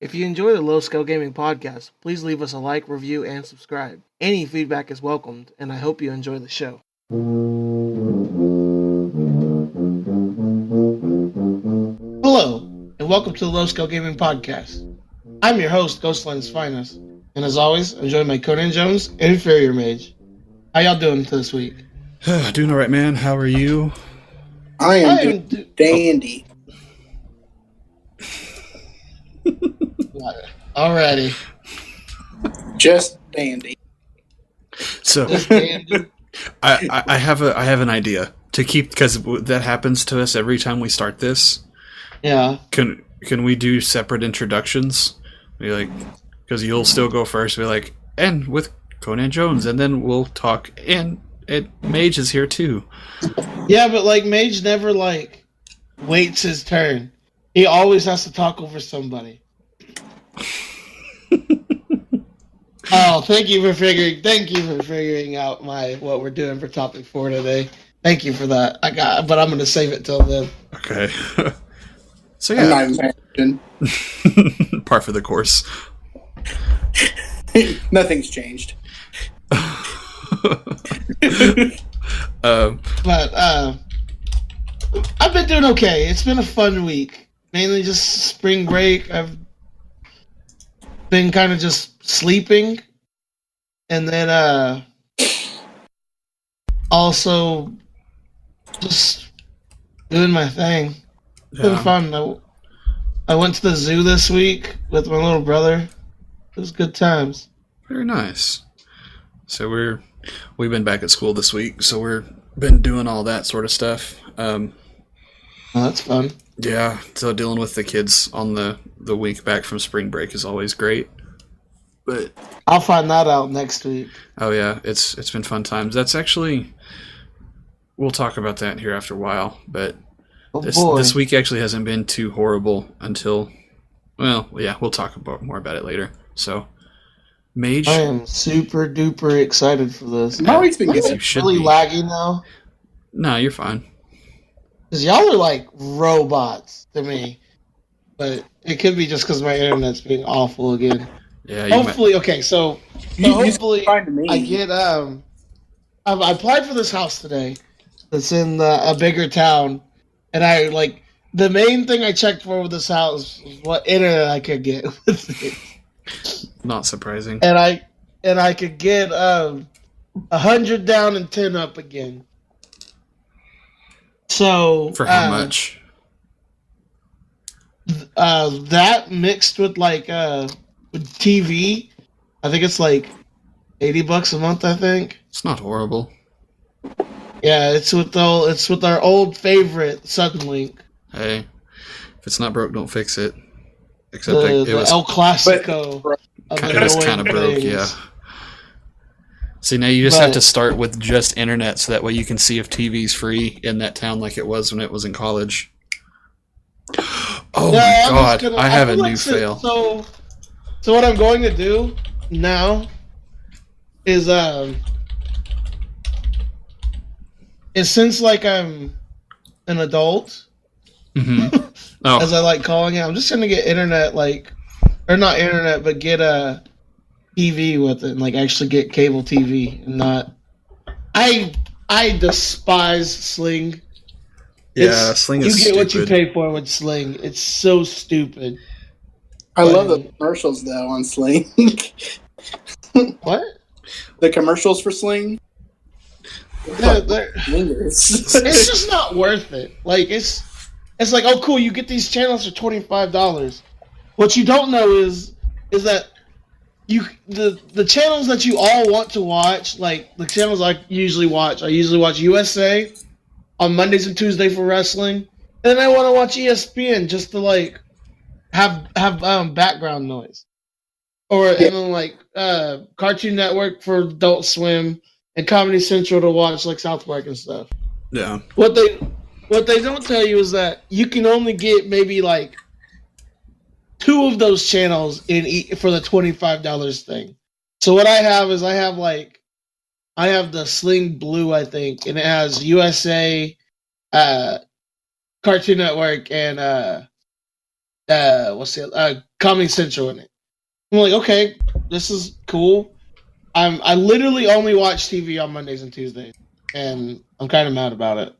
If you enjoy the Low Scale Gaming podcast, please leave us a like, review, and subscribe. Any feedback is welcomed, and I hope you enjoy the show. Hello, and welcome to the Low Scale Gaming podcast. I'm your host, Ghostline's Finest, and as always, enjoy my Conan Jones and Inferior Mage. How y'all doing this week? Doing all right, man. How are you? I am dandy. Alrighty. Just dandy. So I have an idea to keep, because that happens to us every time we start this. Yeah. Can we do separate introductions? Be like, because you'll still go first. Be like, and with Conan Jones, and then we'll talk. And Mage is here too. Yeah, but Mage never waits his turn. He always has to talk over somebody. Oh, thank you for figuring out what we're doing for topic 4 today. Thank you for that. But I'm gonna save it till then. Okay. So yeah, I'm not even par for the course. Nothing's changed. But I've been doing okay. It's been a fun week. Mainly just spring break. I've been kind of just sleeping, and then also just doing my thing. It's been fun. I went to the zoo this week with my little brother. It was good times. Very nice. So we've been back at school this week, so we're been doing all that sort of stuff. Oh, that's fun. Yeah, so dealing with the kids on the week back from spring break is always great. But I'll find that out next week. Oh yeah, it's been fun times. That's actually, we'll talk about that here after a while, but this week actually hasn't been too horrible until, well, yeah, we'll talk more about it later. So, Mage, I am super duper excited for this. I've always been Is it really laggy now? No, you're fine. Because y'all are like robots to me. But it could be just because my internet's being awful again. Yeah. Hopefully, okay, so hopefully I get, I applied for this house today. It's in a bigger town. And the main thing I checked for with this house was what internet I could get with it. Not surprising. And I could get 100 down and 10 up again. So for how much? That mixed with with TV, I think it's $80 a month. I think it's not horrible. Yeah, it's with our old favorite Suddenlink. Hey, if it's not broke, don't fix it. Except it was El Clasico. It was kind of broke, yeah. See, now you just have to start with just internet, so that way you can see if TV's free in that town like it was when it was in college. Oh my god, I have a new fail. So what I'm going to do now is since I'm an adult, as I like calling it, I'm just gonna get internet, or not internet, but get a TV with it, and actually get cable TV, and not. I despise Sling. Yeah, Sling is stupid. You get what you pay for with Sling. It's so stupid. I love the commercials though on Sling. What? The commercials for Sling? It's just not worth it. It's like, oh cool, you get these channels for $25. What you don't know is that the channels that you all want to watch, the channels I usually watch USA on Mondays and Tuesdays for wrestling, and then I want to watch ESPN just to have background noise, and then Cartoon Network for Adult Swim and Comedy Central to watch South Park and stuff. Yeah. What they don't tell you is that you can only get maybe 2 of those channels for the $25 thing. So what I have is I have the Sling Blue, I think, and it has USA, Cartoon Network, and Comedy Central in it. I'm like, okay, this is cool. I literally only watch TV on Mondays and Tuesdays, and I'm kind of mad about it.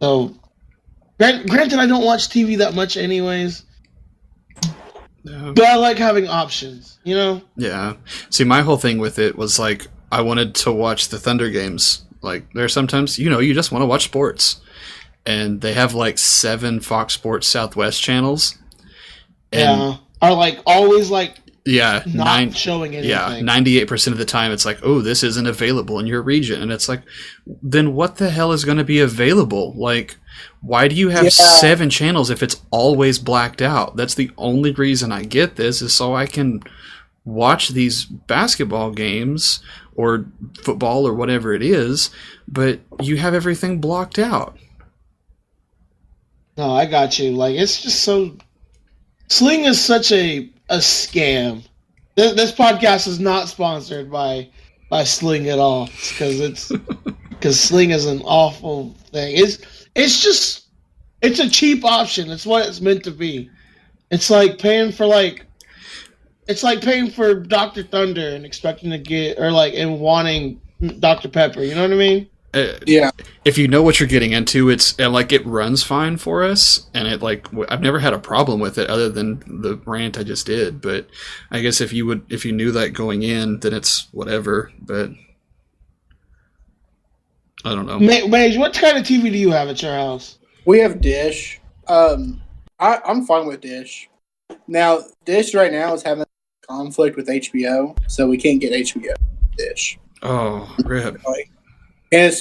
So, granted, I don't watch TV that much, anyways. But I like having options, you know? Yeah. See, my whole thing with it was like I wanted to watch the Thunder games. Like there are sometimes, you just want to watch sports. And they have like 7 Fox Sports Southwest channels. And are like always like not showing anything. Yeah, 98% of the time it's like, oh, this isn't available in your region. And it's like, then what the hell is going to be available? Like, why do you have 7 channels if it's always blacked out? That's the only reason I get this is so I can watch these basketball games or football or whatever it is, but you have everything blocked out. No, I got you. Like, it's just so... Sling is such a scam. This podcast is not sponsored by Sling at all, because Sling is an awful thing. It's a cheap option. It's what it's meant to be. It's like paying for Dr. Thunder and expecting to get and wanting Dr. Pepper. You know what I mean? Yeah. If you know what you're getting into, it runs fine for us, and I've never had a problem with it other than the rant I just did. But I guess if you knew that going in, then it's whatever. But I don't know. Mage, what kind of TV do you have at your house? We have Dish. I'm fine with Dish. Now, Dish right now is having a conflict with HBO, so we can't get HBO Dish. Oh, rip. And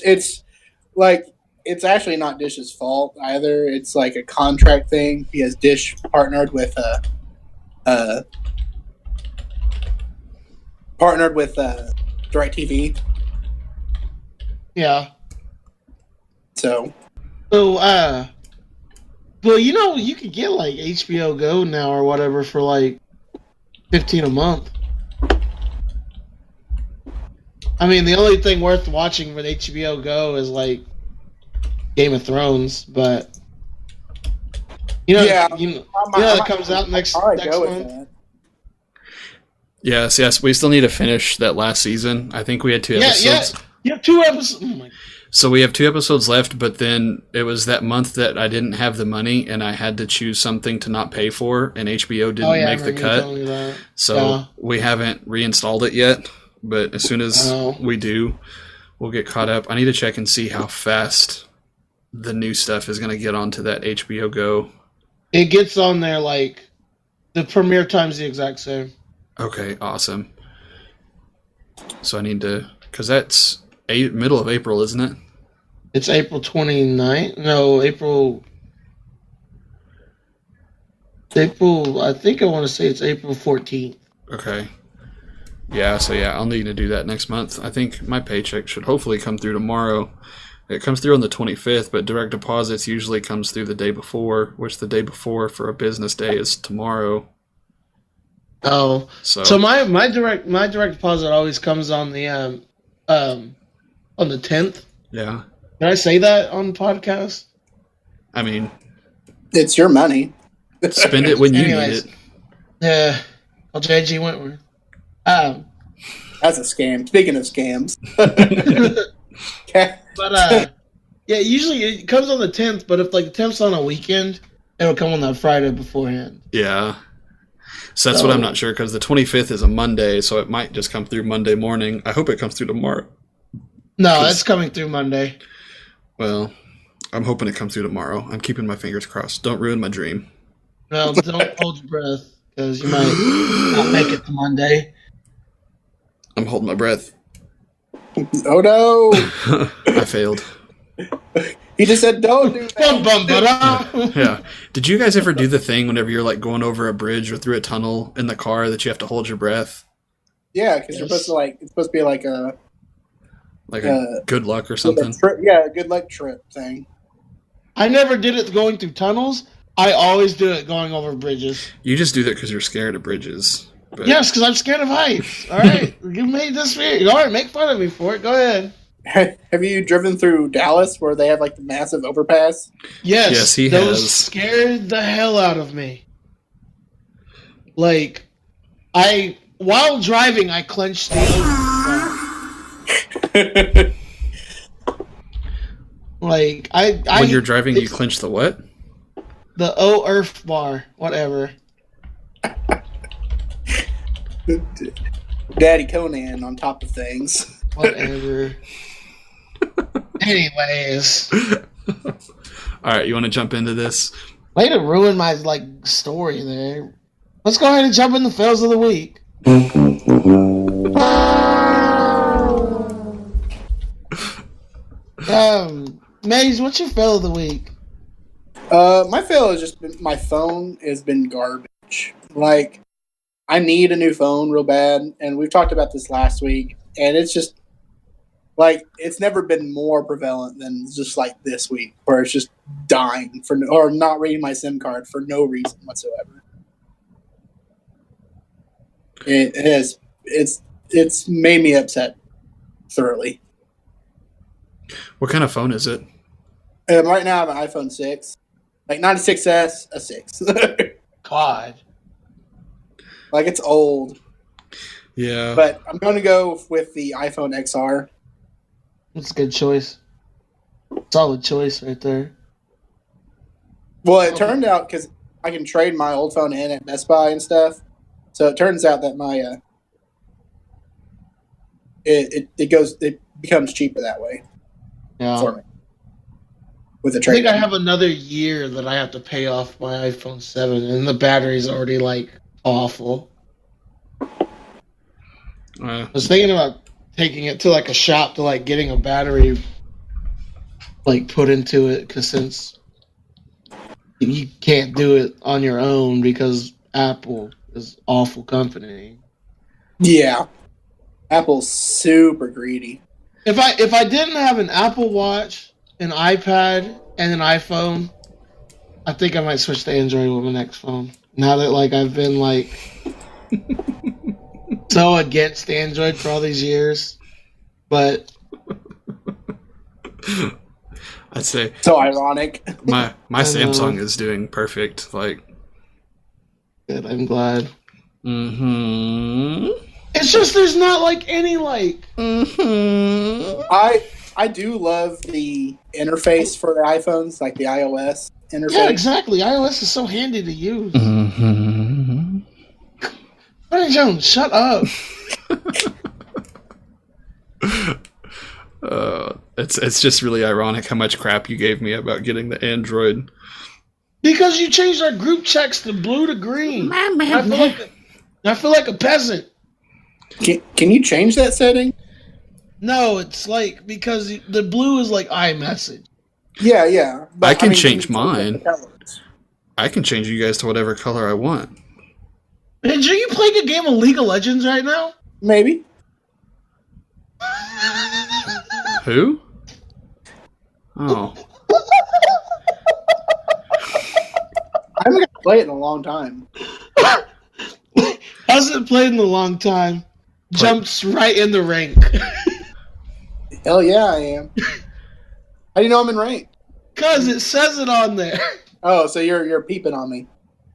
it's actually not Dish's fault either. It's like a contract thing because Dish partnered with DirecTV. Yeah. So, well, you could get like HBO Go now or whatever for like $15 a month. I mean, the only thing worth watching with HBO Go is like Game of Thrones, but that comes out next month. Yes, we still need to finish that last season. I think we had 2 episodes. Yeah, you have 2 episodes. Oh so we have 2 episodes left, but then it was that month that I didn't have the money and I had to choose something to not pay for, and HBO didn't make the cut. So we haven't reinstalled it yet. But as soon as we do, we'll get caught up. I need to check and see how fast the new stuff is going to get onto that HBO Go. It gets on there like the premiere time's the exact same. Okay, awesome. So I need to, because that's middle of April, isn't it? It's April 29th. No, April. I think I want to say it's April 14th. Okay. Yeah, so I'll need to do that next month. I think my paycheck should hopefully come through tomorrow. It comes through on the 25th, but direct deposits usually comes through the day before, which the day before for a business day is tomorrow. Oh, so my direct deposit always comes on the 10th. Yeah. Can I say that on the podcast? I mean, it's your money. Spend it when you need it. Yeah. Well, JG Wentworth. That's a scam. Speaking of scams. But usually it comes on the 10th, but if like the 10th's on a weekend, it'll come on that Friday beforehand. Yeah. So that's what I'm not sure, because the 25th is a Monday, so it might just come through Monday morning. I hope it comes through tomorrow. No, it's coming through Monday. Well, I'm hoping it comes through tomorrow. I'm keeping my fingers crossed. Don't ruin my dream. Well, don't hold your breath, because you might not make it to Monday. I'm holding my breath. Oh no! I failed. He just said don't do that. Yeah. Did you guys ever do the thing whenever you're like going over a bridge or through a tunnel in the car that you have to hold your breath? Yeah, because you're supposed to it's supposed to be like a good luck or something. A good luck trip thing. I never did it going through tunnels. I always do it going over bridges. You just do that because you're scared of bridges. But... Yes, because I'm scared of heights. All right, you made this weird. All right, make fun of me for it. Go ahead. Have you driven through Dallas where they have like the massive overpass? Yes, he those has. Scared the hell out of me. Like, while driving, I clenched the bar. Like, when you're driving, you clench the what? The O Earth bar, whatever. Daddy Conan on top of things. Whatever. Anyways. Alright, you want to jump into this? Way to ruin my, story there. Let's go ahead and jump in the fails of the week. Maze, what's your fail of the week? My fail has just been, my phone has been garbage. Like, I need a new phone real bad, and we've talked about this last week, and it's just, it's never been more prevalent than just, this week, where it's just dying, or not reading my SIM card for no reason whatsoever. It's made me upset thoroughly. What kind of phone is it? Right now I have an iPhone 6. Not a 6S, a 6. God. It's old. Yeah. But I'm going to go with the iPhone XR. That's a good choice. Solid choice right there. Well, it turned out, because I can trade my old phone in at Best Buy and stuff. So it turns out that my it becomes cheaper that way. Yeah. For me. With the I trade. think I have another year that I have to pay off my iPhone 7, and the battery's already awful. I was thinking about taking it to a shop to getting a battery put into it, because since you can't do it on your own because Apple is awful company. Yeah. Apple's super greedy. If I didn't have an Apple Watch, an iPad, and an iPhone, I think I might switch to Android with my next phone. Now that I've been so against Android for all these years, but I'd say so ironic. My Samsung is doing perfect. Good, I'm glad. Mm-hmm. It's just there's not any Mm-hmm. I do love the interface for the iPhones, the iOS interface. Yeah, exactly. iOS is so handy to use. Mm-hmm. Brian Jones, shut up. It's just really ironic how much crap you gave me about getting the Android. Because you changed our group checks to blue to green. I feel like a peasant. Can you change that setting? No, it's because the blue is iMessage. Yeah. But, I can change mine. Colors? I can change you guys to whatever color I want. Are you playing a game of League of Legends right now? Maybe. Who? Oh. I haven't got to play it in a long time. Hasn't played in a long time. Jumps right in the rank. Hell yeah, I am. How do you know I'm in rank? Because it says it on there. Oh, so you're peeping on me.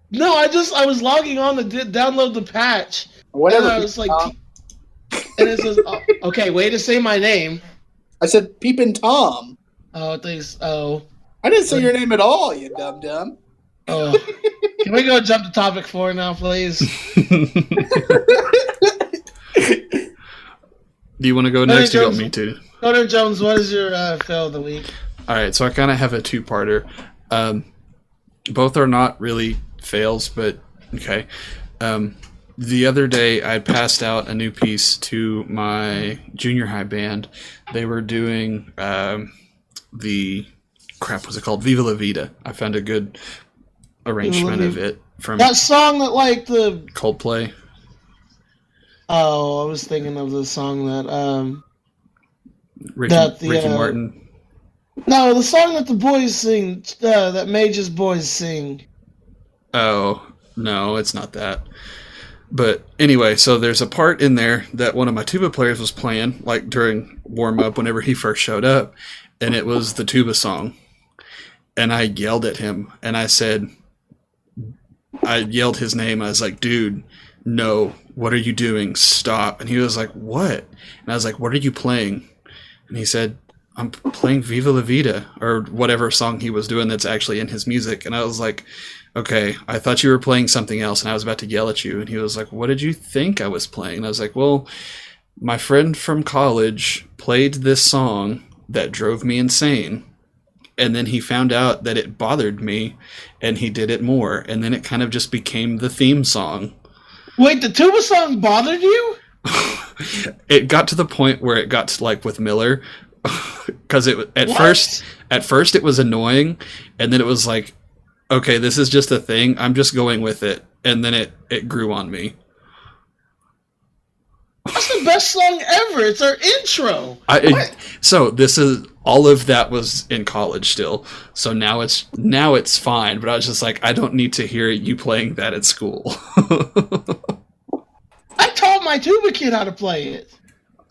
No, I was logging on to download the patch. Whatever. And I was and it says, okay, way to say my name. I said peeping Tom. Oh, thanks. Oh. I didn't say your name at all, you dumb. Oh. Can we go jump to topic 4 now, please? Do you want to go next? You got me too. Connor Jones, what is your fail of the week? All right, so I kind of have a two-parter. Both are not really fails, but okay. The other day, I passed out a new piece to my junior high band. They were doing what's it called? Viva La Vida. I found a good arrangement of it from that song that the Coldplay. Oh, I was thinking of the song that Ricky Martin. No, the song that the boys sing, that Mage's boys sing. Oh, no, it's not that. But anyway, so there's a part in there that one of my tuba players was playing, during warm-up whenever he first showed up, and it was the tuba song. And I yelled at him, and I said, I yelled his name. I was like, dude, no, what are you doing? Stop. And he was like, what? And I was like, what are you playing? And he said, I'm playing Viva La Vida, or whatever song he was doing that's actually in his music. And I was like, okay, I thought you were playing something else, and I was about to yell at you. And he was like, what did you think I was playing? And I was like, well, my friend from college played this song that drove me insane. And then he found out that it bothered me, and he did it more. And then it kind of just became the theme song. Wait, the tuba song bothered you? It got to the point where it got to, like, with Miller, because at first it was annoying, and then it was like, okay, this is just a thing. I'm just going with it, and then it grew on me. That's the best song ever. It's our intro. So this is all of that was in college still. So now it's fine. But I was just like, I don't need to hear you playing that at school. I taught my tuba kid how to play it.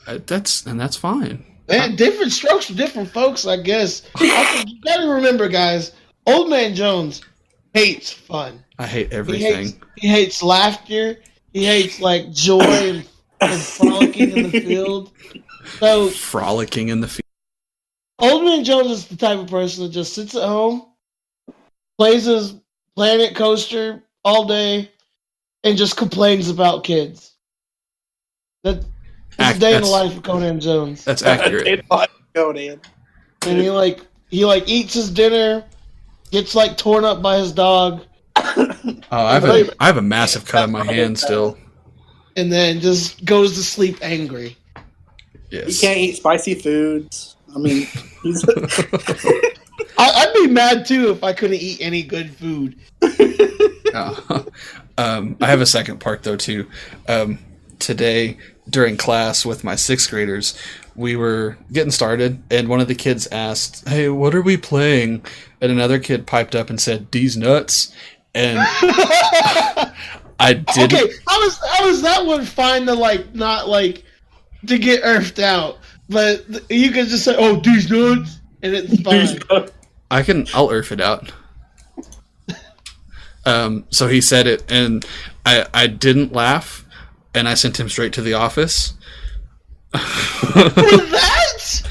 That's fine. And different strokes for different folks, I guess. You gotta remember, guys. Old Man Jones hates fun. I hate everything. He hates laughter. He hates like joy and frolicking in the field. So frolicking in the field. Old Man Jones is the type of person that just sits at home, plays his Planet Coaster all day, and just complains about kids. That's a day in the life of Conan Jones. That's accurate. Conan. And he eats his dinner, gets like torn up by his dog. Oh, I have a massive cut on my hand still. And then just goes to sleep angry. Yes. He can't eat spicy foods. I mean, I'd be mad too if I couldn't eat any good food. I have a second part though too. Today during class with my 6th graders, we were getting started, and one of the kids asked, "Hey, what are we playing?" And another kid piped up and said, "These nuts." And I didn't. Okay, how is that one fine to not to get earthed out? But you can just say, "Oh, these nuts," and it's fine. I'll earth it out. So he said it, and I didn't laugh, and I sent him straight to the office. For that?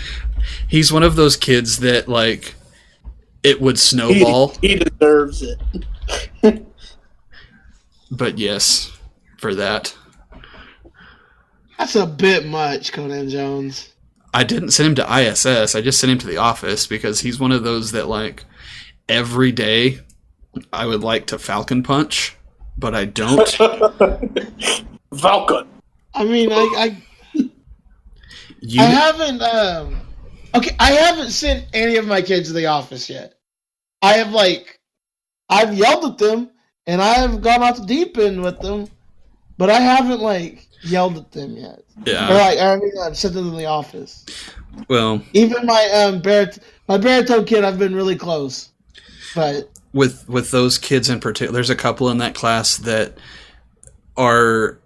He's one of those kids that it would snowball. He deserves it. But yes, for that. That's a bit much, Conan Jones. I didn't send him to ISS. I just sent him to the office because he's one of those that every day I would like to Falcon punch, but I don't. Falcon. I mean, I haven't. I haven't sent any of my kids to the office yet. I've yelled at them and I have gone off the deep end with them, but I haven't yelled at them yet. Yeah. I've sent them to the office. Well, even my baritone kid, I've been really close, but with those kids in particular, there's a couple in that class that are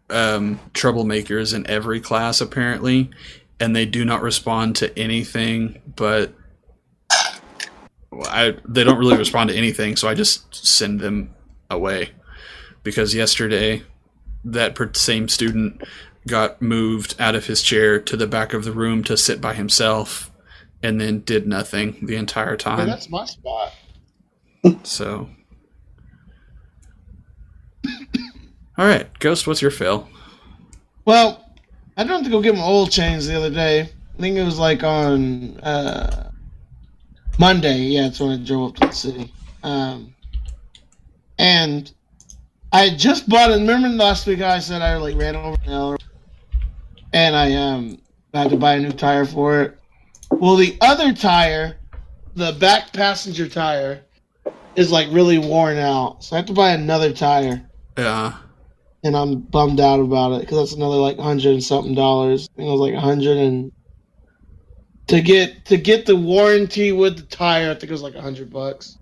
troublemakers in every class apparently, and they do not respond to anything. But they don't really respond to anything, so I just send them away. Because yesterday, that same student got moved out of his chair to the back of the room to sit by himself, and then did nothing the entire time. Yeah, that's my spot. So, all right, Ghost, what's your fail? Well, I don't have to go get my oil changed the other day. I think it was on Monday. Yeah, that's when I drove up to the city. And I had just bought it. Remember last week I said I ran over an L, and I had to buy a new tire for it. Well, the other tire, the back passenger tire, is really worn out, so I have to buy another tire. Yeah. And I'm bummed out about it because that's another $100 and something. I think it was $100, and to get the warranty with the tire, I think it was $100,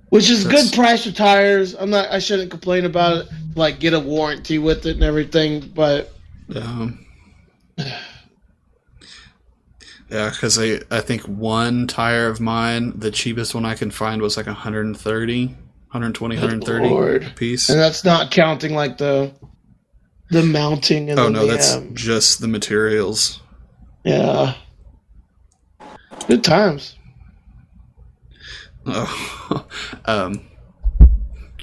which is good price for tires. I shouldn't complain about it. Get a warranty with it and everything, but yeah, because I think one tire of mine, the cheapest one I can find was $130. 120, 130 Lord. a piece. And that's not counting like the mounting and that's just the materials. Yeah. Good times. Oh,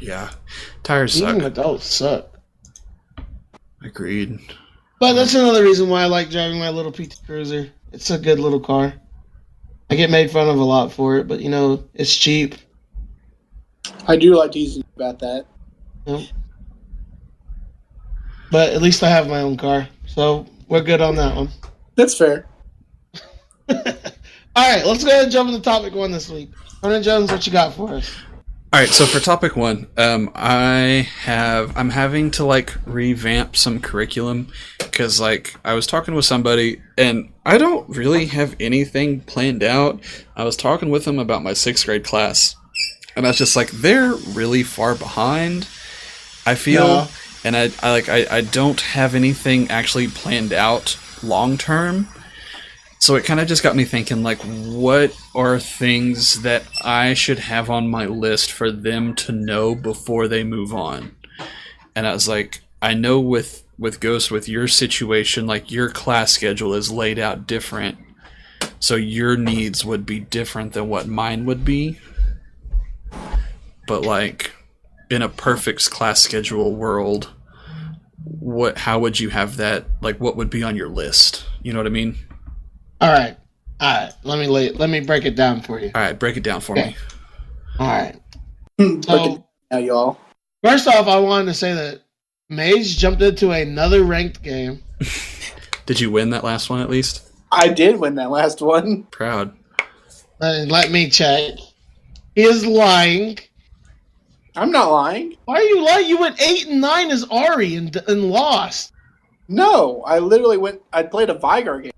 yeah. Tires suck. Even adults suck. Agreed. But that's another reason why I like driving my little PT Cruiser. It's a good little car. I get made fun of a lot for it, but it's cheap. I do like teasing about that. Yep. But at least I have my own car, so we're good on that one. That's fair. All right, let's go ahead and jump into topic 1 this week. Hunter Jones, what you got for us? All right, so for topic 1, I'm having to revamp some curriculum because I was talking with somebody and I don't really have anything planned out. I was talking with them about my 6th grade class, and I was just like, they're really far behind, I feel, Yeah. and I don't have anything actually planned out long term. So it kind of just got me thinking, what are things that I should have on my list for them to know before they move on? And I was like, I know with Ghost, with your situation, your class schedule is laid out different. So your needs would be different than what mine would be. But in a perfect class schedule world, how would you have that? What would be on your list? You know what I mean? All right. Let me break it down for you. All right, break it down for me. All right. So, now, y'all. First off, I wanted to say that Mage jumped into another ranked game. Did you win that last one at least? I did win that last one. Proud. And let me check. He is lying. I'm not lying. Why are you lying? You went 8 and 9 as Ari and lost. No, I literally I played a Vigar game.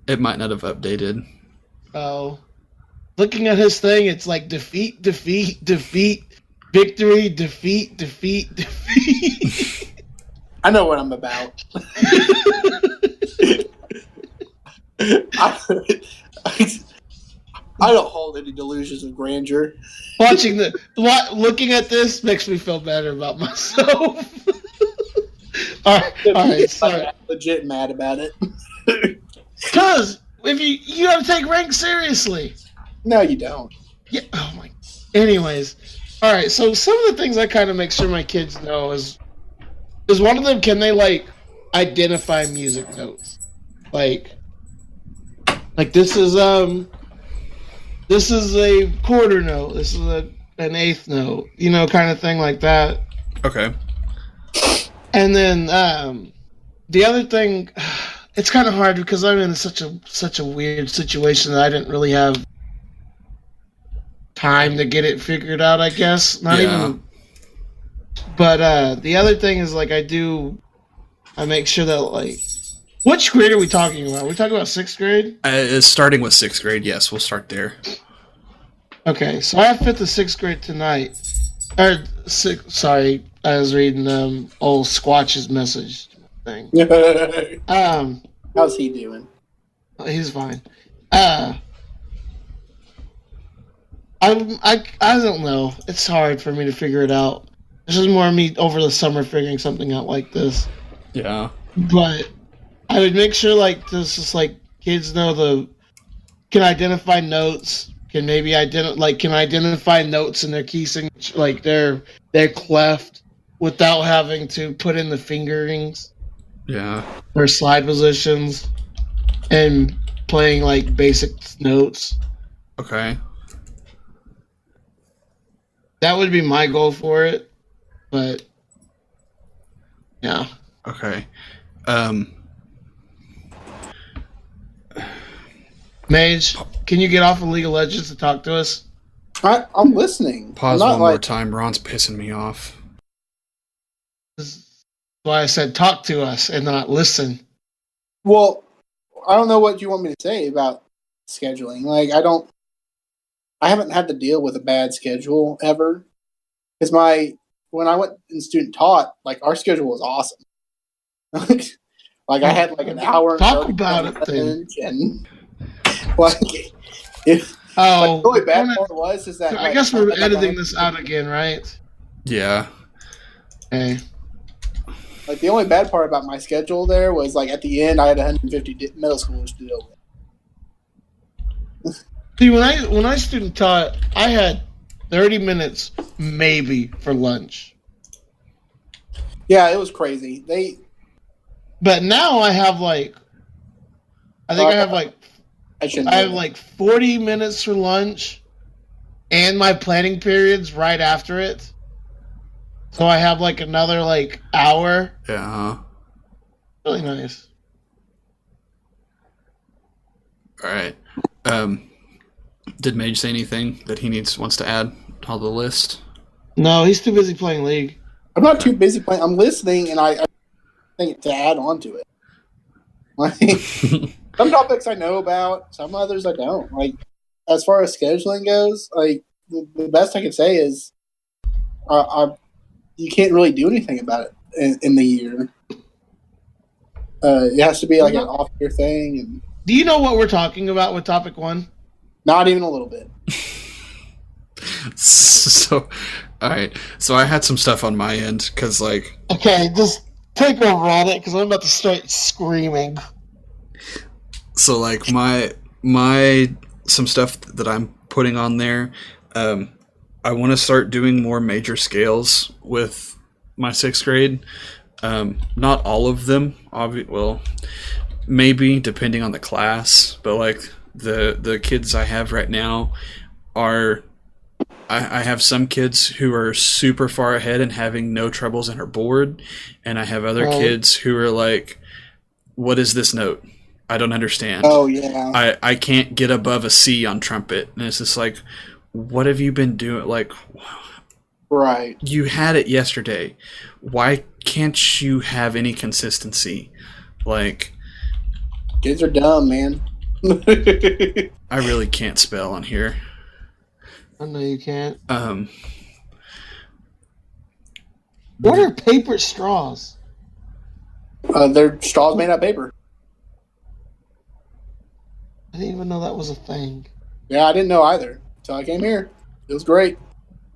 It might not have updated. Oh. Looking at his thing, it's like defeat, defeat, defeat, victory, defeat, defeat, defeat. I know what I'm about. I don't hold any delusions of grandeur. Looking at this makes me feel better about myself. all right, sorry. I'm legit mad about it. Because if you got to take rank seriously. No, you don't. Yeah. Oh my. Anyways, all right. So some of the things I kind of make sure my kids know is one of them. Can they identify music notes? Like this is a quarter note. This is an eighth note. Kind of thing like that. Okay. And then the other thing, it's kind of hard because I'm in such a weird situation that I didn't really have time to get it figured out, I guess. Not even. But the other thing is I make sure that which grade are we talking about? Are we talking about 6th grade? It's starting with 6th grade. Yes, we'll start there. Okay, so I have 5th to 6th grade tonight. Sorry, I was reading old Squatch's message thing. How's he doing? He's fine. I don't know. It's hard for me to figure it out. This is more me over the summer figuring something out like this. Yeah. But I would make sure this is kids know can identify notes. Can maybe identify notes in their key signature, their clef, without having to put in the fingerings. Yeah. Or slide positions, and playing basic notes. Okay. That would be my goal for it, but yeah. Okay. Mage, can you get off of League of Legends to talk to us? I'm listening. Pause one more time. Ron's pissing me off. That's why I said talk to us and not listen. Well, I don't know what you want me to say about scheduling. I haven't had to deal with a bad schedule ever. Because when I went in student taught, our schedule was awesome. I had an hour. Talk about it then. And Oh, the really bad part is that I guess we're editing this out again, right? Yeah. Okay. Like the only bad part about my schedule there was like at the end I had 150 middle schoolers to deal with. See, when I student taught, I had 30 minutes maybe for lunch. Yeah, it was crazy. But now I have like, I have like 40 minutes for lunch, and my planning period's right after it. So I have like another like hour. Yeah. Really nice. All right. Did Mage say anything that he wants to add on the list? No, he's too busy playing League. I'm not too busy playing. I'm listening, and I think to add on to it. Like some topics I know about, some others I don't. Like as far as scheduling goes, like the best I can say is, you can't really do anything about it in the year. It has to be like an off-year thing. And do you know what we're talking about with topic 1? Not even a little bit. So, all right. So I had some stuff on my end because, like, okay, just take over on it because I'm about to start screaming. So, like, my some stuff that I'm putting on there. I want to start doing more major scales with my 6th grade. Not all of them, well, maybe depending on the class, but like the kids I have right now are, I have some kids who are super far ahead and having no troubles in her board, and I have other kids who are like, what is this note? I don't understand. Oh yeah. I can't get above a C on trumpet, and it's just like, what have you been doing? Like, right. You had it yesterday. Why can't you have any consistency? Like, kids are dumb, man. I really can't spell on here. I know you can't. What are paper straws? They're straws made out of paper. I didn't even know that was a thing. Yeah, I didn't know either until I came here. It was great.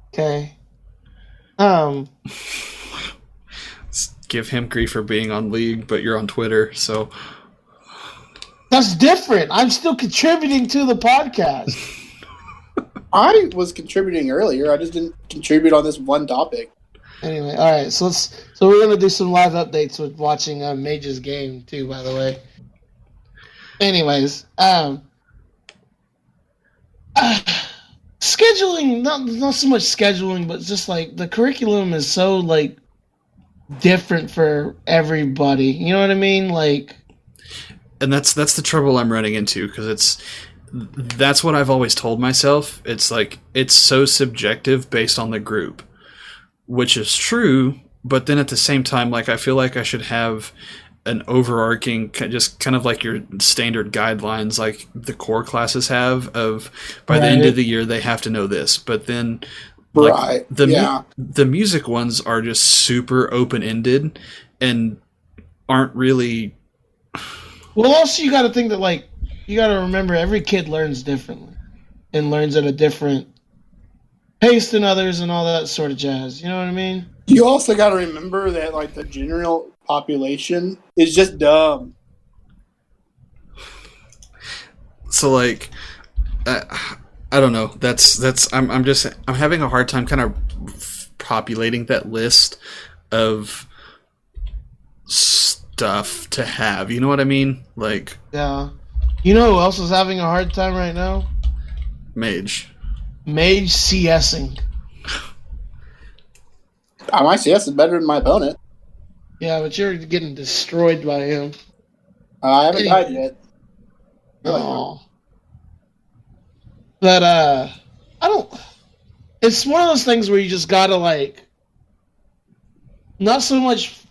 Okay. Give him grief for being on League, but you're on Twitter, so that's different. I'm still contributing to the podcast. I was contributing earlier. I just didn't contribute on this one topic. Anyway, all right. So we're gonna do some live updates with watching Mage's game too. By the way. Anyways, scheduling, not so much scheduling, but just like the curriculum is so like different for everybody. You know what I mean? Like, and that's the trouble I'm running into, because that's what I've always told myself. It's like, it's so subjective based on the group, which is true, but then at the same time, like, I feel like I should have an overarching, just kind of like your standard guidelines, like the core classes have, of by the end of the year they have to know this. But then, like, the music ones are just super open-ended and aren't really. Well, also you got to think that, like, you got to remember every kid learns differently and learns at a different pace than others and all that sort of jazz. You know what I mean? You also got to remember that, like, the general population is just dumb. So, like, I don't know. I'm having a hard time kind of populating that list of stuff to have. You know what I mean? Like, yeah. You know who else is having a hard time right now? Mage CSing. My CS is better than my opponent. Yeah, but you're getting destroyed by him. I haven't died yet. Oh. But, I don't. It's one of those things where you just gotta, like, not so much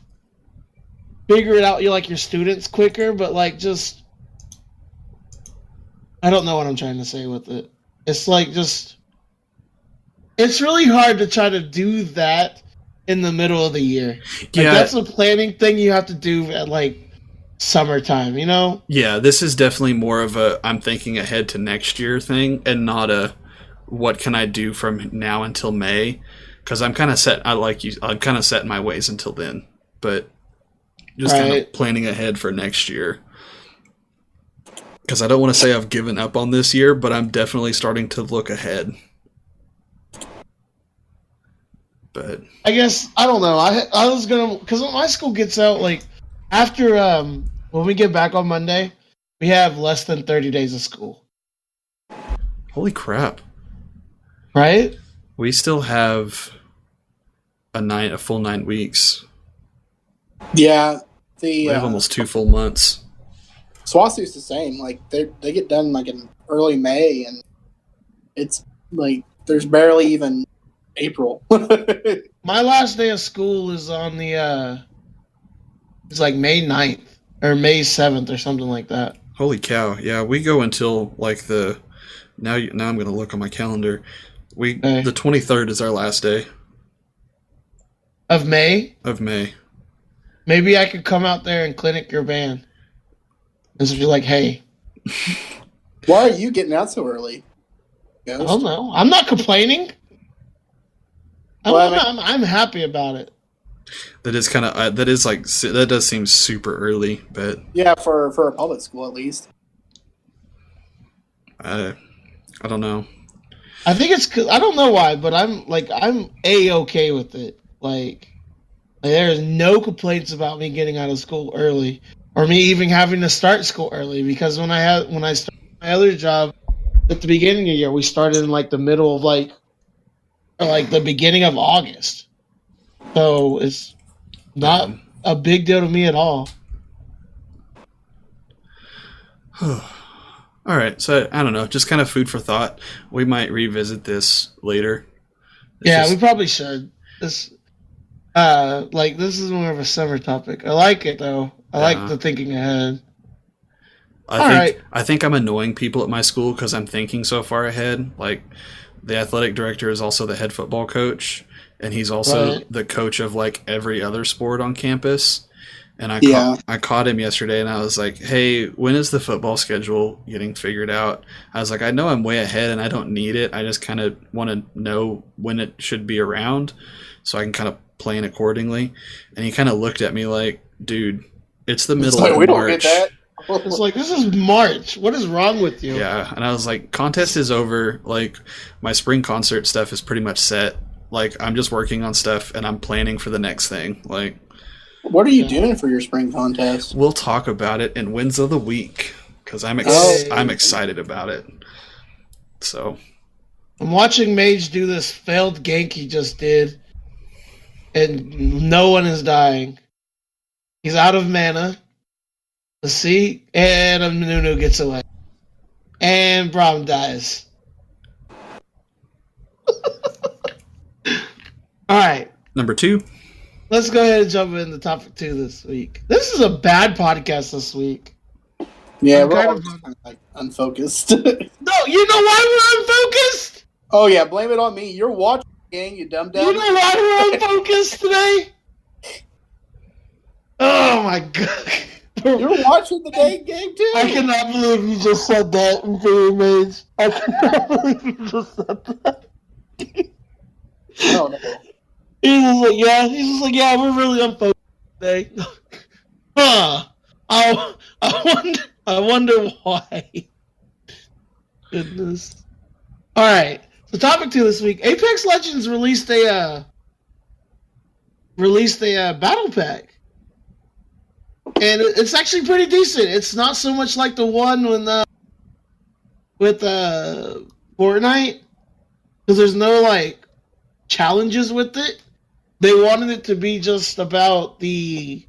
figure it out, you like your students quicker, but, like, just. I don't know what I'm trying to say with it. It's like just. It's really hard to try to do that in the middle of the year. Like, that's a planning thing you have to do at, like, summertime, you know? Yeah, this is definitely more of a I'm thinking ahead to next year thing, and not a what can I do from now until May, because I'm kind of set. I'm kind of set in my ways until then, but just kind of planning ahead for next year. Because I don't want to say I've given up on this year, but I'm definitely starting to look ahead. But I guess I don't know. I was gonna, because when my school gets out, like after when we get back on Monday, we have less than 30 days of school. Holy crap! Right? We still have a full 9 weeks. Yeah, we have almost 2 full months. SWASU's the same. Like they get done like in early May, and it's like there's barely even April. My last day of school is on the it's like May 9th or May 7th or something like that. Holy cow! Yeah, we go until like the now. Now I'm going to look on my calendar. The 23rd is our last day of May. Of May. Maybe I could come out there and clinic your van. And so be like, hey. Why are you getting out so early? Ghost? I don't know. I'm not complaining. I'm happy about it. That is kind of that does seem super early, but yeah, for a public school at least. I don't know. I think it's I don't know why, but I'm A-okay with it. Like there is no complaints about me getting out of school early. Or me even having to start school early, because when I started my other job at the beginning of the year, we started in like the middle of like the beginning of August. So it's not a big deal to me at all. All right, so I don't know, just kind of food for thought. We might revisit this later. We probably should. This is more of a summer topic. I like it though. I like the thinking ahead. I think I'm annoying people at my school because I'm thinking so far ahead. Like, the athletic director is also the head football coach, and he's also the coach of like every other sport on campus. And I caught him yesterday, and I was like, "Hey, when is the football schedule getting figured out?" I was like, "I know I'm way ahead, and I don't need it. I just kind of want to know when it should be around, so I can kind of plan accordingly." And he kind of looked at me like, "Dude, it's the middle of March. Don't get that." It's like, this is March. What is wrong with you? Yeah, and I was like, contest is over. Like, my spring concert stuff is pretty much set. Like, I'm just working on stuff, and I'm planning for the next thing. Like, what are you doing for your spring contest? We'll talk about it in Wins of the Week, because I'm excited about it. So, I'm watching Mage do this failed gank he just did, and no one is dying. He's out of mana. Let's see. And Nunu gets away. And Braum dies. Alright. Number 2. Let's go ahead and jump into topic 2 this week. This is a bad podcast this week. Yeah, we're kind of like unfocused. No, you know why we're unfocused? Oh yeah, blame it on me. You're watching the game, you dumb dumb. You know why we're unfocused today? Oh my god. You're watching the game too? I cannot believe you just said that in video Mage. I cannot believe you just said that. No. He's just like, yeah, we're really unfocused today. I wonder why. Goodness. Alright. So topic 2 this week. Apex Legends released a battle pack. And it's actually pretty decent. It's not so much like the one with Fortnite, because there's no like challenges with it. They wanted it to be just about the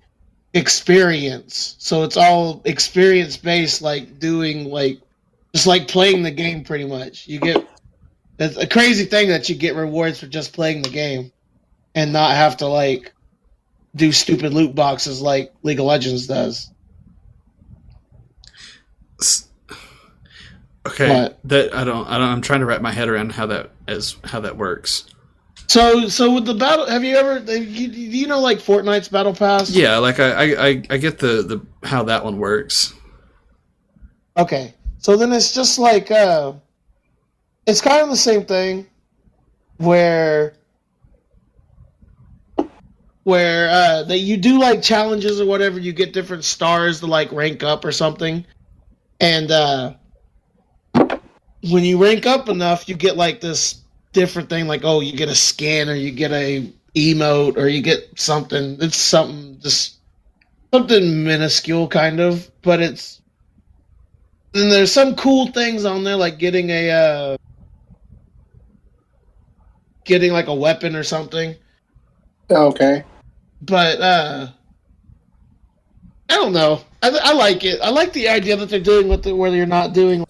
experience, so it's all experience based, like doing like just like playing the game. Pretty much, it's a crazy thing that you get rewards for just playing the game and not have to like do stupid loot boxes like League of Legends does. Okay, what? I'm trying to wrap my head around how that works. So with the battle, have you ever? Do you know like Fortnite's battle pass? Yeah, like I get the how that one works. Okay, so then it's just like it's kind of the same thing, where that you do like challenges or whatever. You get different stars to like rank up or something, and when you rank up enough, you get like this different thing. Like, oh, you get a skin, or you get a emote, or you get something. It's something just something minuscule, kind of, but it's. Then there's some cool things on there, like getting like a weapon or something. Okay. But I don't know. I like it. I like the idea that they're doing with it, where you're not doing